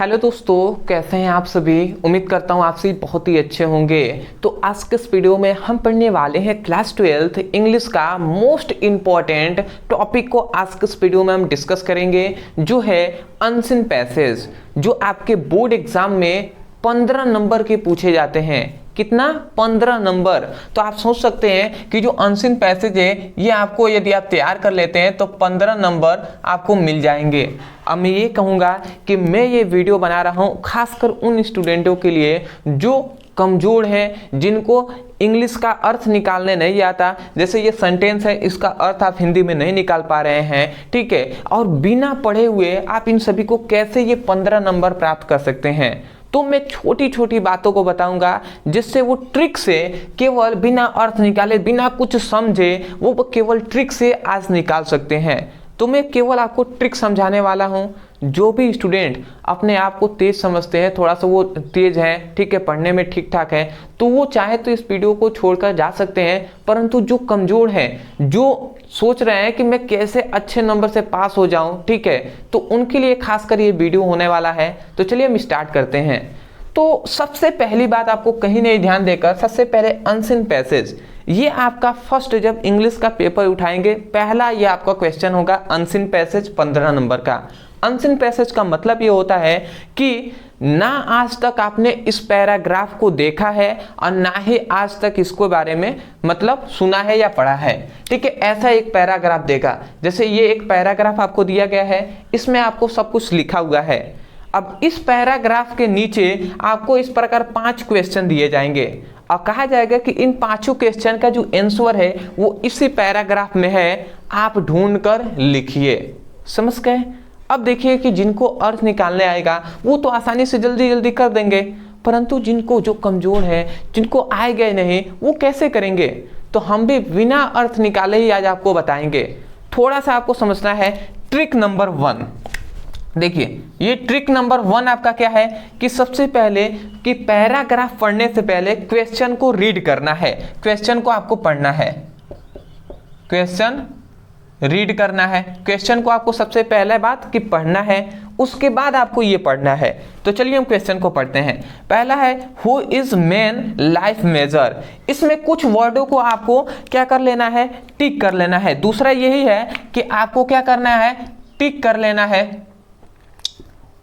Hello दोस्तों, कैसे हैं आप सभी। उम्मीद करता हूँ आप सभी बहुत ही अच्छे होंगे। तो आज के इस वीडियो में हम पढ़ने वाले हैं क्लास 12 इंग्लिश का मोस्ट इम्पॉर्टेंट टॉपिक को आज के इस वीडियो में हम डिस्कस करेंगे, जो है अनसीन पैसेज, जो आपके बोर्ड एग्जाम में 15 नंबर के पूछे जाते हैं। कितना? 15 नंबर। तो आप सोच सकते हैं कि जो अनसीन पैसेज है ये आपको यदि आप तैयार कर लेते हैं तो 15 नंबर आपको मिल जाएंगे। अब मैं ये कहूँगा कि मैं ये वीडियो बना रहा हूँ खासकर उन स्टूडेंटों के लिए जो कमज़ोर हैं, जिनको इंग्लिश का अर्थ निकालने नहीं आता। जैसे ये सेंटेंस है, इसका अर्थ आप हिंदी में नहीं निकाल पा रहे हैं, ठीक है। और बिना पढ़े हुए आप इन सभी को कैसे ये 15 नंबर प्राप्त कर सकते हैं। तो मैं छोटी छोटी बातों को बताऊंगा जिससे वो ट्रिक से केवल बिना अर्थ निकाले, बिना कुछ समझे, वो केवल ट्रिक से आज निकाल सकते हैं। तो मैं केवल आपको ट्रिक समझाने वाला हूं। जो भी स्टूडेंट अपने आप को तेज समझते हैं, थोड़ा सा वो तेज है, ठीक है, पढ़ने में ठीक ठाक है, तो वो चाहे तो इस वीडियो को छोड़कर जा सकते हैं। परंतु जो कमज़ोर हैं, जो सोच रहे हैं कि मैं कैसे अच्छे नंबर से पास हो जाऊं, ठीक है, तो उनके लिए खासकर ये वीडियो होने वाला है। तो चलिए हम स्टार्ट करते हैं। तो सबसे पहली बात आपको कहीं नहीं ध्यान देकर, सबसे पहले अनसीन पैसेज, ये आपका फर्स्ट जब इंग्लिश का पेपर उठाएंगे, पहला ये आपका क्वेश्चन होगा अनसीन पैसेज 15 नंबर का। अनसीन पैसेज का मतलब ये होता है कि ना आज तक आपने इस पैराग्राफ को देखा है और ना ही आज तक इसको बारे में मतलब सुना है या पढ़ा है, ठीक है। ऐसा एक पैराग्राफ देगा। जैसे ये एक पैराग्राफ आपको दिया गया है, इसमें आपको सब कुछ लिखा हुआ है। अब इस पैराग्राफ के नीचे आपको इस प्रकार 5 क्वेश्चन दिए जाएंगे और कहा जाएगा कि इन 5 क्वेश्चन का जो आंसर है वो इसी पैराग्राफ में है, आप ढूंढकर लिखिए। समझ गए? अब देखिए कि जिनको अर्थ निकालने आएगा वो तो आसानी से जल्दी जल्दी कर देंगे, परंतु जिनको जो कमजोर है, जिनको आएगा नहीं, वो कैसे करेंगे। तो हम भी बिना अर्थ निकाले ही आज आपको बताएंगे। थोड़ा सा आपको समझना है। ट्रिक नंबर 1 देखिए, ये ट्रिक नंबर 1 आपका क्या है कि सबसे पहले कि पैराग्राफ पढ़ने से पहले क्वेश्चन को रीड करना है, क्वेश्चन को आपको पढ़ना है, क्वेश्चन रीड करना है। क्वेश्चन को आपको सबसे पहले बात कि पढ़ना है, उसके बाद आपको ये पढ़ना है। तो चलिए हम क्वेश्चन को पढ़ते हैं। पहला है who is man life measure. इसमें कुछ वर्डों को आपको क्या कर लेना है, टिक कर लेना है। दूसरा यही है कि आपको क्या करना है, टिक कर लेना है,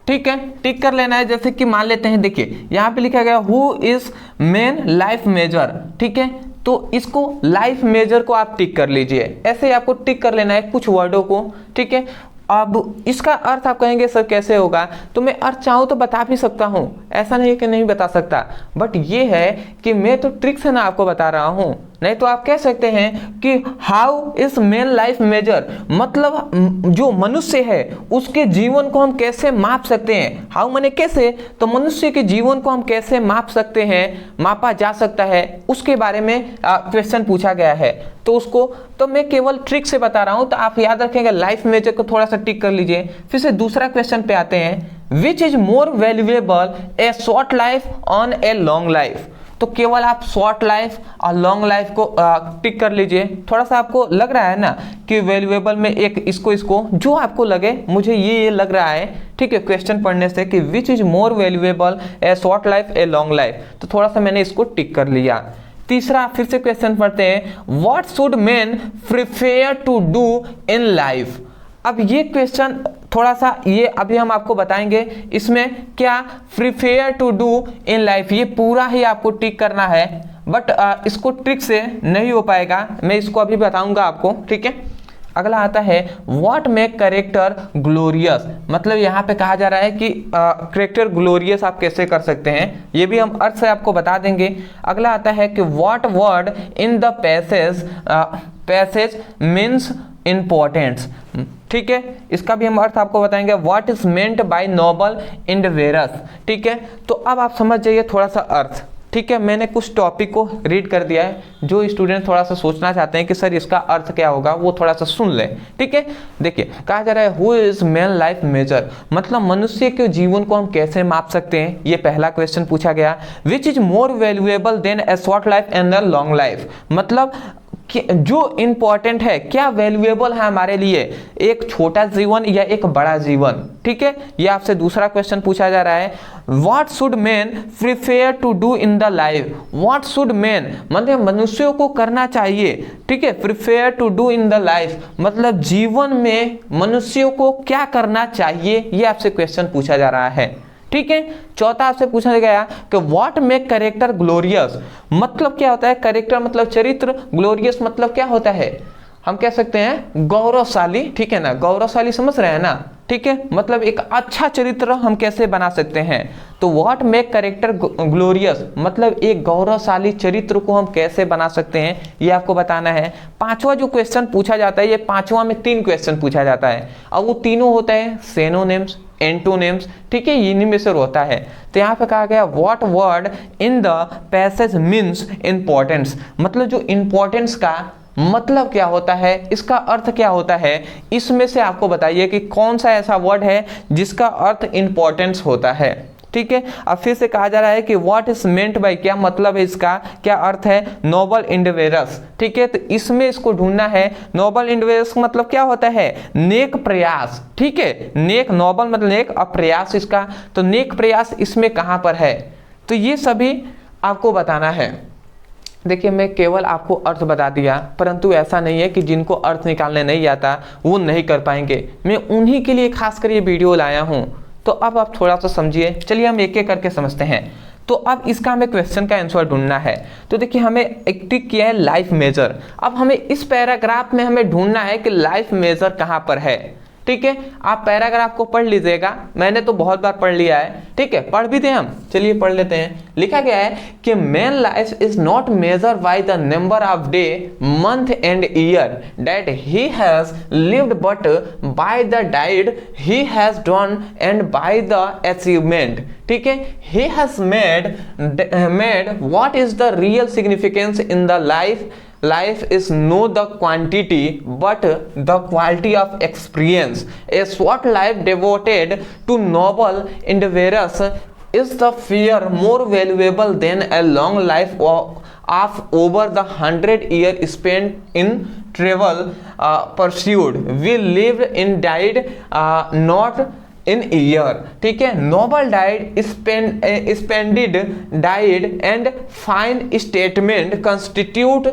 ठीक है, टिक कर लेना है। जैसे कि मान लेते हैं, देखिए यहाँ पे लिखा गया who is man life measure, ठीक है, तो इसको लाइफ मेजर को आप टिक कर लीजिए। ऐसे ही आपको टिक कर लेना है कुछ वर्डों को, ठीक है। अब इसका अर्थ आप कहेंगे सर कैसे होगा, तो मैं अर्थ चाहूँ तो बता भी सकता हूँ, ऐसा नहीं है कि नहीं बता सकता, बट ये है कि मैं तो ट्रिक से ना आपको बता रहा हूँ। नहीं तो आप कह सकते हैं कि how is man life measure, मतलब जो मनुष्य है उसके जीवन को हम कैसे माप सकते हैं। हाउ माने कैसे, तो मनुष्य के जीवन को हम कैसे माप सकते हैं, मापा जा सकता है, उसके बारे में क्वेश्चन पूछा गया है। तो उसको तो मैं केवल ट्रिक से बता रहा हूँ, तो आप याद रखेंगे लाइफ मेजर को थोड़ा सा टिक कर लीजिए। फिर से दूसरा क्वेश्चन पे आते हैं, which is more valuable A short life on A long life. तो केवल आप शॉर्ट लाइफ और लॉन्ग लाइफ को टिक कर लीजिए। थोड़ा सा आपको लग रहा है ना कि वैल्यूएबल में एक इसको जो आपको लगे, मुझे ये लग रहा है, ठीक है, क्वेश्चन पढ़ने से कि which is more valuable A short life a long life, तो थोड़ा सा मैंने इसको टिक कर लिया। तीसरा फिर से क्वेश्चन पढ़ते हैं, what should man prefer to do in life. अब ये क्वेश्चन थोड़ा सा ये अभी हम आपको बताएंगे, इसमें क्या prefer to do in life, ये पूरा ही आपको टिक करना है, बट इसको ट्रिक से नहीं हो पाएगा, मैं इसको अभी बताऊंगा आपको, ठीक है। अगला आता है व्हाट मेक कैरेक्टर ग्लोरियस, मतलब यहाँ पे कहा जा रहा है कि कैरेक्टर ग्लोरियस आप कैसे कर सकते हैं, ये भी हम अर्थ से आपको बता देंगे। अगला आता है कि what word in the passage means importance, ठीक है, इसका भी हम अर्थ आपको बताएंगे। What is meant by noble individuals, ठीक है। तो अब आप समझ जाइए थोड़ा सा अर्थ, ठीक है। मैंने कुछ टॉपिक को रीड कर दिया है, जो स्टूडेंट थोड़ा सा सोचना चाहते हैं कि सर इसका अर्थ क्या होगा, वो थोड़ा सा सुन ले, ठीक है। देखिए कहा जा रहा है who is man life measure, मतलब मनुष्य के जीवन को हम कैसे माप सकते हैं, ये पहला क्वेश्चन पूछा गया। Which is more valuable than A short life and a long life, मतलब जो इंपॉर्टेंट है, क्या वैल्यूएबल है हमारे लिए, एक छोटा जीवन या एक बड़ा जीवन। ठीक है, ये आपसे दूसरा क्वेश्चन पूछा जा रहा है, what should man prefer to do in the life. What should man मतलब मनुष्यों को करना चाहिए, ठीक है, prefer to do in the life मतलब जीवन में मनुष्यों को क्या करना चाहिए, ये आपसे क्वेश्चन पूछा जा रहा है। ठीक है, चौथा आपसे पूछा गया कि व्हाट मेक कैरेक्टर ग्लोरियस, मतलब क्या होता है कैरेक्टर मतलब चरित्र, ग्लोरियस मतलब क्या होता है, हम कह सकते हैं गौरवशाली। ठीक है ना, गौरवशाली समझ रहे हैं ना। ठीक है, मतलब एक अच्छा चरित्र हम कैसे बना सकते हैं, तो व्हाट मेक कैरेक्टर ग्लोरियस मतलब एक गौरवशाली चरित्र को हम कैसे बना सकते हैं, ये आपको बताना है। पांचवा जो क्वेश्चन पूछा जाता है, ये पांचवा में 3 क्वेश्चन पूछा जाता है, और वो तीनों होते हैं सिनोनिम्स, एंटोनिम्स। ठीक है, इन्हीं में से होता है। तो यहाँ पे कहा गया what word in the passage means importance, मतलब जो इंपॉर्टेंस का मतलब क्या होता है, इसका अर्थ क्या होता है, इसमें से आपको बताइए कि कौन सा ऐसा वर्ड है जिसका अर्थ इंपॉर्टेंस होता है। ठीक है, अब फिर से कहा जा रहा है कि व्हाट इज मेंट बाय, क्या मतलब है इसका, क्या अर्थ है, नोबल इंडिवियस। ठीक है, तो इसमें इसको ढूंढना है। नोबल इंडिवियस मतलब क्या होता है, नेक प्रयास। ठीक है, नेक, नोबल मतलब नेक, और प्रयास इसका, तो नेक प्रयास इसमें कहां पर है, तो ये सभी आपको बताना है। देखिए, मैं केवल आपको अर्थ बता दिया, परंतु ऐसा नहीं है कि जिनको अर्थ निकालने नहीं आता वो नहीं कर पाएंगे, मैं उन्हीं के लिए खासकर ये वीडियो लाया हूं। तो अब आप थोड़ा सा समझिए, चलिए हम एक एक करके समझते हैं। तो अब इसका हमें क्वेश्चन का आंसर ढूंढना है। तो देखिए, हमें एक टिक किया है लाइफ मेजर। अब हमें इस पैराग्राफ में हमें ढूंढना है कि लाइफ मेजर कहां पर है। ठीक है, आप पैराग्राफ को पढ़ लीजिएगा, मैंने तो बहुत बार पढ़ लिया है। ठीक है, पढ़ भी दें हम, चलिए पढ़ लेते हैं। लिखा गया है कि man life is not measure by the number of day, month and year that he has lived, but by the died he has done and by the achievement. ठीक है, he has made what is the real significance in the life is no the quantity but the quality of experience. A short life devoted to noble endeavors is the fear more valuable than a long life of over the 100 years spent in travel pursued. We lived and died not in year. ठीक है, noble died, splendid died and fine statement constitute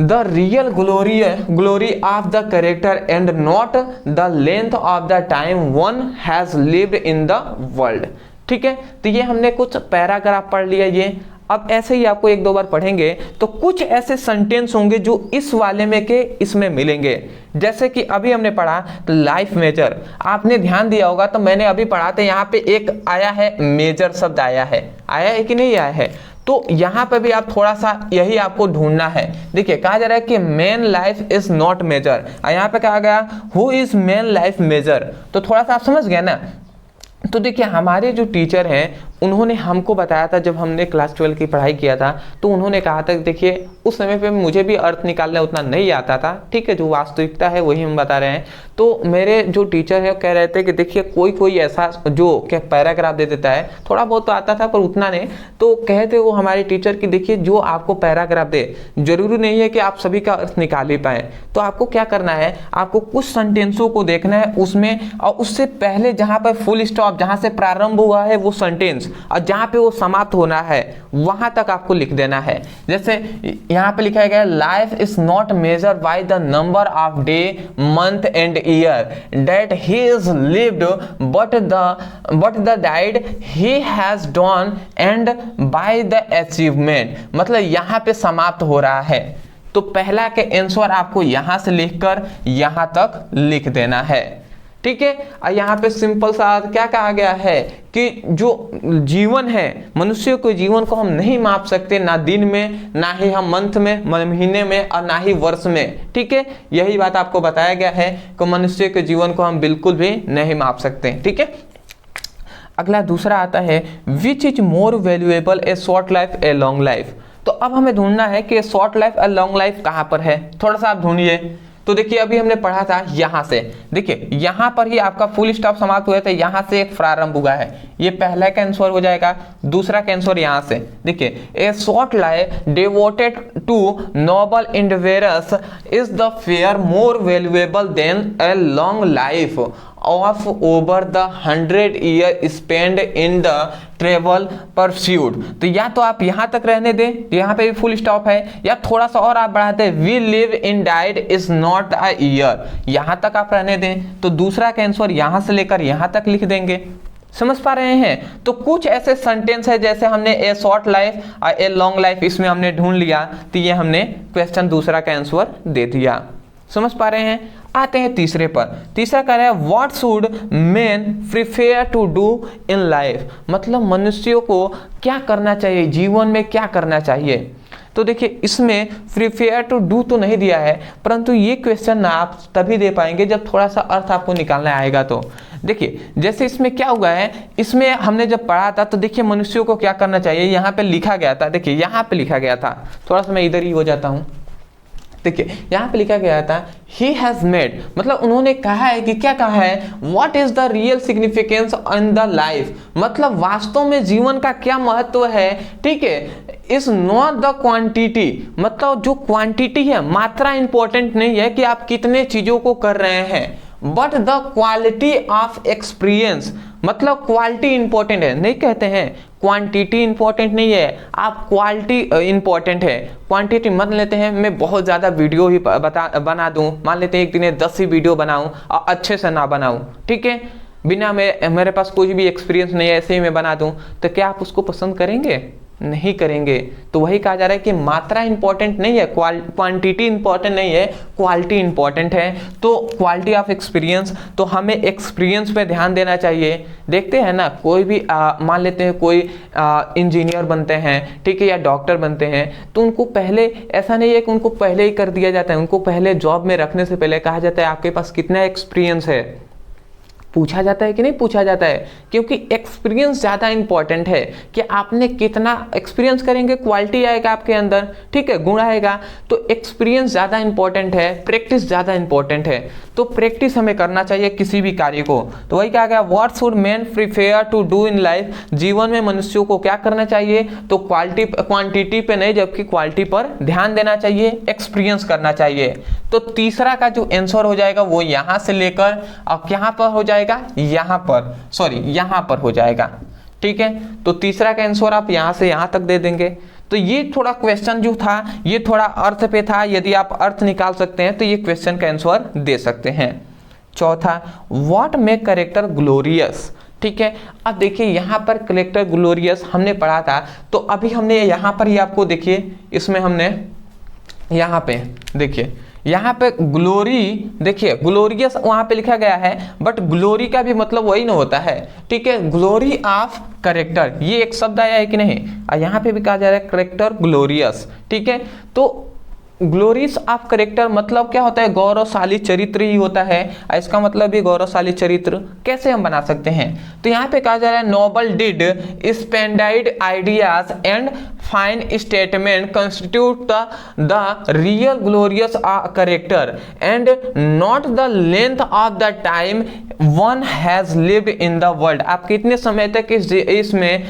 the real glory of the character and not the length of the time one has lived in the world. ठीक है, तो ये हमने कुछ paragraph पढ़ लिया। ये अब ऐसे ही आपको एक दो बार पढ़ेंगे तो कुछ ऐसे सेंटेंस होंगे जो इस वाले में के इसमें मिलेंगे। जैसे कि अभी हमने पढ़ा लाइफ मेजर, आपने ध्यान दिया होगा, तो मैंने अभी पढ़ा था, यहाँ पे एक आया है मेजर शब्द आया है कि नहीं आया है, तो यहाँ पे भी आप थोड़ा सा यही आपको ढूंढना है। देखिए, कहा जा रहा है कि man life is not measure, यहाँ पे कहा गया who is man life measure, तो थोड़ा सा आप समझ गए ना। तो देखिए, हमारे जो टीचर हैं उन्होंने हमको बताया था, जब हमने क्लास 12 की पढ़ाई किया था तो उन्होंने कहा था, देखिए उस समय पे मुझे भी अर्थ निकालना उतना नहीं आता था। ठीक है, जो वास्तविकता है वही हम बता रहे हैं। तो मेरे जो टीचर है वो कह रहे थे कि देखिए कोई ऐसा जो क्या पैराग्राफ दे देता है, थोड़ा बहुत तो आता था पर उतना नहीं, तो कहते वो हमारे टीचर कि देखिए जो आपको पैराग्राफ दे, जरूरी नहीं है कि आप सभी का अर्थ निकाल ही पाए, तो आपको क्या करना है, आपको कुछ सेंटेंसों को देखना है उसमें, और उससे पहले जहाँ पर फुल स्टॉप, जहाँ से प्रारंभ हुआ है वो सेंटेंस, और जहां पे वो समाप्त होना है वहां तक आपको लिख देना है। जैसे यहां पे लिखा गया life is not measure by the number of day, month and year that he is lived, but the died he has done and by the achievement, मतलब यहां पे समाप्त हो रहा है। तो पहला के आंसर आपको यहां से लिखकर यहां तक लिख देना है। ठीक है, और यहाँ पे सिंपल सा क्या कहा गया है कि जो जीवन है, मनुष्य के जीवन को हम नहीं माप सकते, ना दिन में, ना ही हम मंथ में, महीने में, और ना ही वर्ष में। ठीक है, यही बात आपको बताया गया है कि मनुष्य के जीवन को हम बिल्कुल भी नहीं माप सकते। ठीक है, अगला दूसरा आता है which is more valuable, A short life a long life. तो अब हमें ढूंढना है कि शॉर्ट लाइफ और लॉन्ग लाइफ कहाँ पर है, थोड़ा सा आप ढूंढिए। तो देखिए अभी हमने पढ़ा था यहाँ से, देखिए यहाँ पर ही आपका फुल स्टॉप समाप्त हुआ था, यहाँ से एक प्रारंभ हुआ है, ये पहला का आंसर हो जाएगा। दूसरा का आंसर यहाँ से देखिए, a short life devoted to noble endeavours is the far more valuable than a long life of over the 100 year spend in the trivial pursuit. तो या तो आप यहां तक रहने दें, यहां पे भी फुल स्टॉप है, या थोड़ा सा और आप बढ़ाते हैं, we live in deeds is not a year, यहां तक आप रहने दें। तो दूसरा का आंसर यहां से लेकर यहां तक लिख देंगे। समझ पा रहे हैं? तो कुछ ऐसे सेंटेंस है, जैसे हमने ए शॉर्ट लाइफ और ए लॉन्ग लाइफ इसमें हमने ढूंढ लिया, तो ये हमने क्वेश्चन दूसरा का आंसर दे दिया। समझ पा रहे हैं? आते हैं तीसरे पर। तीसरा कह रहा है what should man prefer to do in life, मतलब मनुष्यों को क्या करना चाहिए, जीवन में क्या करना चाहिए। तो देखिए इसमें प्रिफेयर टू डू तो नहीं दिया है, परंतु ये क्वेश्चन ना आप तभी दे पाएंगे जब थोड़ा सा अर्थ आपको निकालना आएगा। तो देखिए जैसे इसमें क्या हुआ है, इसमें हमने जब पढ़ा था तो देखिए मनुष्यों को क्या करना चाहिए, यहाँ पे लिखा गया था, देखिए यहाँ पे लिखा गया था, थोड़ा सा मैं इधर ही हो जाता हूँ। देखिए यहाँ पे लिखा गया था he has made, मतलब उन्होंने कहा है कि क्या कहा है, what is the real significance in the life, मतलब वास्तव में जीवन का क्या महत्व है। ठीक है, इज नॉट द क्वांटिटी, मतलब जो क्वांटिटी है, मात्रा इंपॉर्टेंट नहीं है कि आप कितने चीजों को कर रहे हैं, but the quality of experience, मतलब क्वालिटी इंपॉर्टेंट है। नहीं कहते हैं क्वांटिटी इंपॉर्टेंट नहीं है, आप क्वालिटी इंपॉर्टेंट है। क्वांटिटी मान लेते हैं मैं बहुत ज़्यादा वीडियो ही बना दूं, मान लेते हैं एक दिन में 10 ही वीडियो बनाऊं और अच्छे से ना बनाऊं, ठीक है, बिना मेरे पास कोई भी एक्सपीरियंस नहीं है, ऐसे ही मैं बना दूं, तो क्या आप उसको पसंद करेंगे? नहीं करेंगे। तो वही कहा जा रहा है कि मात्रा इंपॉर्टेंट नहीं है, क्वांटिटी इंपॉर्टेंट नहीं है, क्वालिटी इंपॉर्टेंट है। तो क्वालिटी ऑफ एक्सपीरियंस, तो हमें एक्सपीरियंस पे ध्यान देना चाहिए। देखते हैं ना, कोई भी मान लेते हैं कोई इंजीनियर बनते हैं, ठीक है, या डॉक्टर बनते हैं, तो उनको पहले ऐसा नहीं है कि उनको पहले ही कर दिया जाता है, उनको पहले जॉब में रखने से पहले कहा जाता है आपके पास कितना एक्सपीरियंस है, पूछा जाता है कि नहीं पूछा जाता है, क्योंकि एक्सपीरियंस ज़्यादा इंपॉर्टेंट है कि आपने कितना एक्सपीरियंस करेंगे, क्वालिटी आएगा आपके अंदर, ठीक है, गुण आएगा। तो एक्सपीरियंस ज़्यादा इंपॉर्टेंट है, प्रैक्टिस ज़्यादा इंपॉर्टेंट है। तो प्रैक्टिस हमें करना चाहिए किसी भी कार्य को। तो वही कहा गया what should man prefer to do in life, जीवन में मनुष्यों को क्या करना चाहिए, तो क्वांटिटी पे नहीं जबकि क्वालिटी पर ध्यान देना चाहिए, एक्सपीरियंस करना चाहिए। तो तीसरा का जो आंसर हो जाएगा वो यहाँ से लेकर अब यहाँ पर हो जाएगा, यहाँ पर, सॉरी यहाँ पर हो जाएगा, ठीक है। तो तीसरा का आंसर आप यहाँ से यहाँ तक दे देंगे। तो ये थोड़ा क्वेश्चन जो था ये थोड़ा अर्थ पे था, यदि आप अर्थ निकाल सकते हैं तो ये क्वेश्चन का आंसर दे सकते हैं। चौथा, व्हाट मेक कैरेक्टर ग्लोरियस, ठीक है। अब देखिए यहाँ पर कैरेक्टर ग्लोरियस हमने पढ़ा था, तो अभी हमने यहाँ पर ही आपको देखिए, इसमें हमने यहाँ पे देखिए, यहाँ पे ग्लोरी, देखिए ग्लोरियस वहाँ पे लिखा गया है, बट ग्लोरी का भी मतलब वही ना होता है, ठीक है, ग्लोरी ऑफ कैरेक्टर, ये एक शब्द आया है कि नहीं, यहाँ पे भी कहा जा रहा है कैरेक्टर ग्लोरियस, ठीक है। तो ग्लोरीज ऑफ कैरेक्टर मतलब क्या होता है, गौरवशाली चरित्र ही होता है, इसका मतलब भी गौरवशाली चरित्र कैसे हम बना सकते हैं। तो यहाँ पे कहा जा रहा है noble deed splendid ideas and fine statement constitute the real glorious character and not the length of the time one has lived in the world. आप कितने समय तक इसमें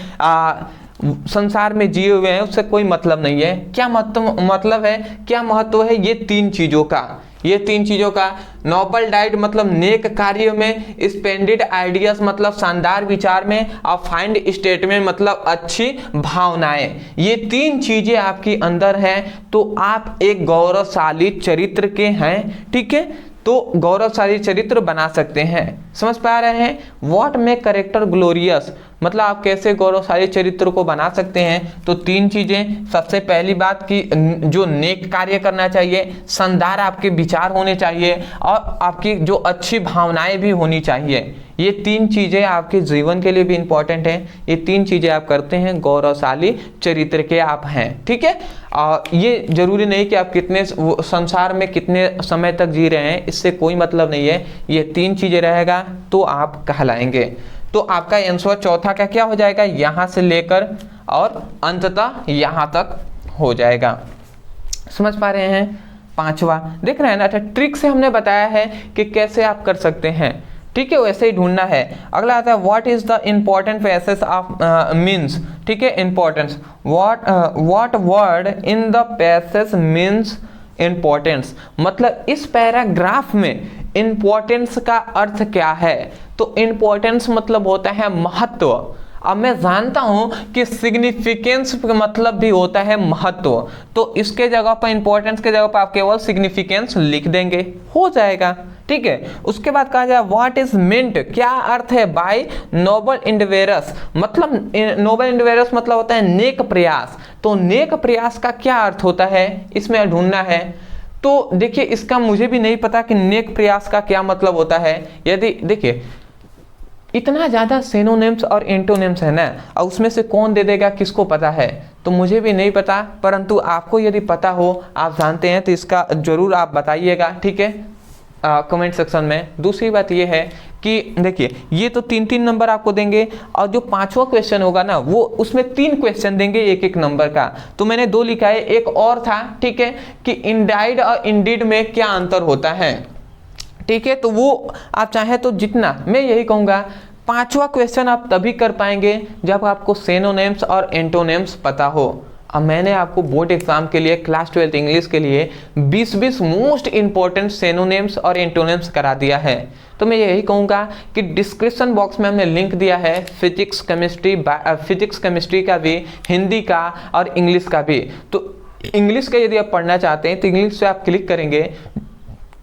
संसार में जिए हुए हैं उससे कोई मतलब नहीं है। क्या मतलब है, क्या महत्व है, ये तीन चीजों का, ये तीन चीजों का। नोबल डाइड मतलब नेक कार्य में, स्पेंडेड आइडियाज मतलब शानदार विचार में, और फाइंड स्टेटमेंट मतलब अच्छी भावनाएं। ये तीन चीजें आपके अंदर हैं तो आप एक गौरवशाली चरित्र के हैं, ठीक है, तो गौरवशाली चरित्र बना सकते हैं। समझ पा रहे हैं? व्हाट मेक कैरेक्टर ग्लोरियस मतलब आप कैसे गौरवशाली चरित्र को बना सकते हैं। तो तीन चीजें, सबसे पहली बात कि जो नेक कार्य करना चाहिए, शानदार आपके विचार होने चाहिए, और आपकी जो अच्छी भावनाएं भी होनी चाहिए। ये तीन चीजें आपके जीवन के लिए भी इंपॉर्टेंट हैं। ये तीन चीजें आप करते हैं, गौरवशाली चरित्र के आप हैं, ठीक है। और ये जरूरी नहीं कि आप कितने संसार में कितने समय तक जी रहे हैं, इससे कोई मतलब नहीं है। ये तीन चीजें रहेगा तो आप कहलाएंगे। तो आपका आंसर चौथा का क्या हो जाएगा, यहां से लेकर और अंततः यहां तक हो जाएगा। समझ पा रहे हैं? पांचवा, देख रहे हैं ना। अच्छा, ट्रिक से हमने बताया है कि कैसे आप कर सकते हैं, ठीक है, वैसे ही ढूंढना है। अगला आता है what is the important passage of means, ठीक है, importance, what word in the passage means importance, मतलब इस पैराग्राफ में इंपॉर्टेंस का अर्थ क्या है। तो इंपॉर्टेंस मतलब होता है महत्व। अब मैं जानता हूं कि सिग्निफिकेंस का मतलब भी होता है महत्व, तो इसके जगह पर, इंपॉर्टेंस के जगह पर आप केवल सिग्निफिकेंस लिख देंगे, हो जाएगा, ठीक है। उसके बाद कहा जाए व्हाट इज मिंट, क्या अर्थ है बाय नोबल इंडिवेरस, मतलब नोबल इंडिवेरस मतलब होता है नेक प्रयास, तो नेक प्रयास का क्या अर्थ होता है, इसमें ढूंढना है। तो देखिए, इसका मुझे भी नहीं पता कि नेक प्रयास का क्या मतलब होता है। यदि देखिए इतना ज़्यादा सिनोनिम्स और एंटोनिम्स है ना, और उसमें से कौन दे देगा किसको पता है, तो मुझे भी नहीं पता, परंतु आपको यदि पता हो, आप जानते हैं, तो इसका जरूर आप बताइएगा, ठीक है, कमेंट सेक्शन में। दूसरी बात ये है कि देखिए ये तो 3-3 नंबर आपको देंगे, और जो पांचवा क्वेश्चन होगा ना, वो उसमें 3 क्वेश्चन देंगे 1-1 नंबर का। तो मैंने 2 लिखा है, एक और था, ठीक है, कि इंडाइड और इंडीड में क्या अंतर होता है, ठीक है। तो वो आप चाहें तो जितना, मैं यही कहूँगा, पांचवा क्वेश्चन आप तभी कर पाएंगे जब आपको सिनोनिम्स और एंटोनिम्स पता हो। अब मैंने आपको बोर्ड एग्जाम के लिए, क्लास 12 इंग्लिश के लिए 20-20 मोस्ट इंपॉर्टेंट सिनोनिम्स और एंटोनिम्स करा दिया है। तो मैं यही कहूँगा कि डिस्क्रिप्शन बॉक्स में हमने लिंक दिया है फिजिक्स केमिस्ट्री का भी, हिंदी का और इंग्लिश का भी। तो इंग्लिश का यदि आप पढ़ना चाहते हैं तो इंग्लिश से आप क्लिक करेंगे,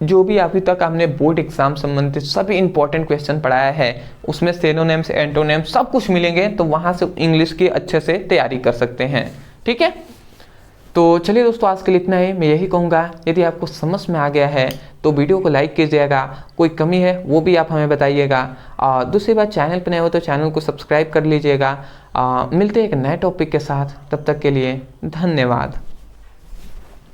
जो भी अभी तक हमने बोर्ड एग्जाम संबंधित सभी इंपॉर्टेंट क्वेश्चन पढ़ाया है, उसमें सिनोनिम्स, एंटोनिम्स सब कुछ मिलेंगे, तो वहाँ से इंग्लिश की अच्छे से तैयारी कर सकते हैं, ठीक है। तो चलिए दोस्तों, आज के लिए इतना ही। मैं यही कहूँगा, यदि आपको समझ में आ गया है तो वीडियो को लाइक कीजिएगा, कोई कमी है वो भी आप हमें बताइएगा, और दूसरी बात, चैनल पर नए हो तो चैनल को सब्सक्राइब कर लीजिएगा। मिलते हैं एक नए टॉपिक के साथ, तब तक के लिए धन्यवाद।